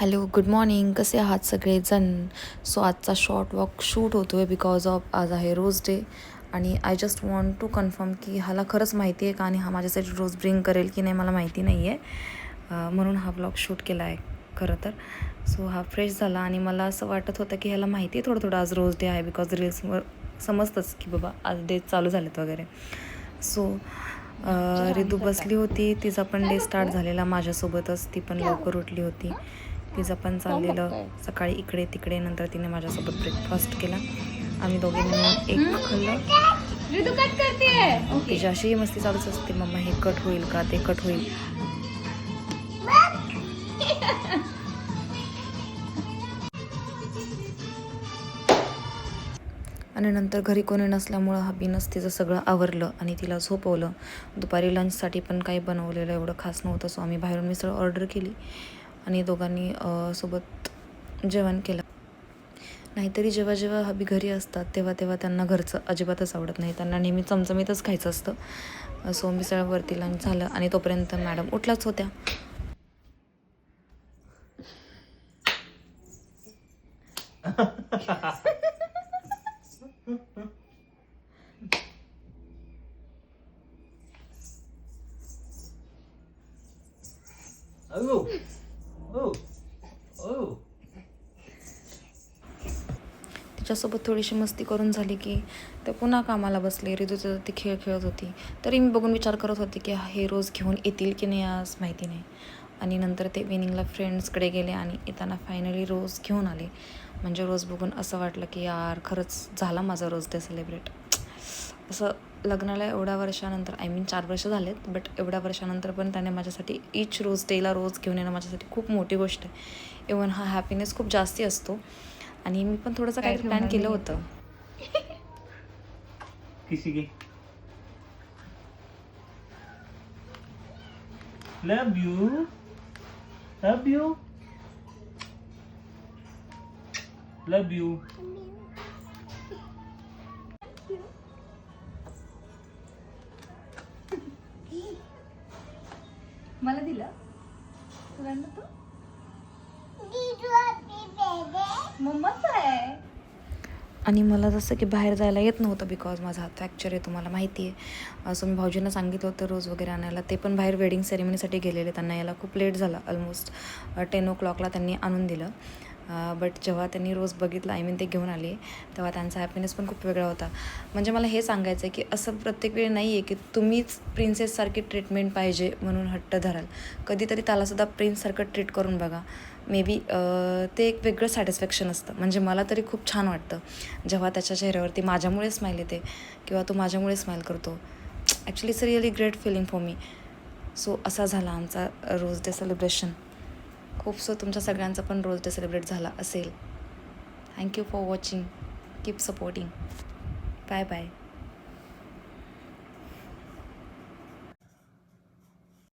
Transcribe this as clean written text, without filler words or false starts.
Hello, good morning. कसे आहात सगळेजण? सो आजचा शॉर्ट वॉक शूट होतो आहे बिकॉज ऑफ आज आहे रोज डे. आणि I just want to confirm की ह्याला खरंच माहिती आहे का आणि हा माझ्यासाठी रोज ब्रिंग करेल की नाही मला माहिती नाही आहे. म्हणून हा ब्लॉग शूट केला आहे खरं तर. सो हा फ्रेश झाला आणि मला असं वाटत होतं की ह्याला माहिती आहे थोडं आज रोज डे आहे बिकॉज रील्सवर समजतंच की बाबा आज डे चालू झालेत वगैरे. सो रितू बसली होती, तिचा पण डे स्टार्ट झालेला माझ्यासोबतच. ती पण लवकर उठली होती. तिचं पण चाललेलं सकाळी इकडे तिकडे. नंतर तिने माझ्यासोबत ब्रेकफास्ट केला. आम्ही दोघींनी एक खाल्लं. तिची अशी मस्ती चालूच असते, मम्मा हे कट होईल का, ते कट होईल. आणि नंतर घरी कोणी नसल्यामुळं हबीनंच तिचं सगळं आवरलं आणि तिला झोपवलं. दुपारी लंचसाठी पण काही बनवलेलं एवढं खास नव्हतं, सो आम्ही बाहेरून मिसळ ऑर्डर केली आणि दोघांनी सोबत जेवण केलं. नाहीतरी जेव्हा जेव्हा हबी घरी असतात तेव्हा त्यांना घरचं अजिबातच आवडत नाही. त्यांना नेहमी चमचमीतच खायचं असतं. सो मिसळवरती लंच झालं आणि तोपर्यंत मॅडम उठल्याच होत्या. तिच्यासोबत थोडीशी मस्ती करून झाली की ते पुन्हा कामाला बसले. रितूचं ती खेळ खेळत होती. तरी मी बघून विचार करत होते की हे रोज घेऊन येतील की नाही आज माहिती नाही. आणि नंतर ते इव्हिनिंगला फ्रेंड्सकडे गेले आणि येताना फायनली रोज घेऊन आले. म्हणजे रोज बघून असं वाटलं की यार खरंच झाला माझा रोज डे सेलिब्रेट. असं लग्नाला एवढ्या वर्षानंतर, आय मीन 4 वर्ष झालेत, बट एवढ्या वर्षानंतर पण त्याने माझ्यासाठी इच रोज डेला रोज घेऊन येणं माझ्यासाठी खूप मोठी गोष्ट आहे. इवन हा हॅपीनेस खूप जास्ती असतो. आणि मी पण थोडंसं काहीतरी प्लॅन केलं होतं. Love you. Love you. Love you. मला दिलं तुला तो मम्माच आहे. आणि मला जसं की बाहेर जायला येत नव्हतं बिकॉज माझा हात फ्रॅक्चर आहे, तुम्हाला माहिती आहे. सो मी भाऊजींना सांगितलं होतं रोज वगैरे आणायला. ते पण बाहेर वेडिंग सेरेमनीसाठी गेलेले. त्यांना यायला खूप लेट झाला. ऑलमोस्ट 10 o'clockला त्यांनी आणून दिलं. बट जेव्हा त्यांनी रोज बघितलं, आय मीन ते घेऊन आले, तेव्हा त्यांचा हॅपीनेस पण खूप वेगळा होता. म्हणजे मला हे सांगायचं आहे की असं प्रत्येक वेळी नाही आहे की तुम्हीच प्रिन्सेससारखी ट्रीटमेंट पाहिजे म्हणून हट्ट धराल. कधीतरी त्यालासुद्धा प्रिन्ससारखं ट्रीट करून बघा. मे बी ते एक वेगळं सॅटिस्फॅक्शन असतं. म्हणजे मला तरी खूप छान वाटतं जेव्हा त्याच्या चेहऱ्यावरती माझ्यामुळे स्माईल येते किंवा तो माझ्यामुळे स्माईल करतो. Actually it's really great feeling for me. So असा झाला आमचा रोज डे सेलिब्रेशन. खूप तुमच्या सगळ्यांचा पण रोज डे सेलिब्रेट झाला असेल. Thank you for watching. Keep supporting. Bye bye.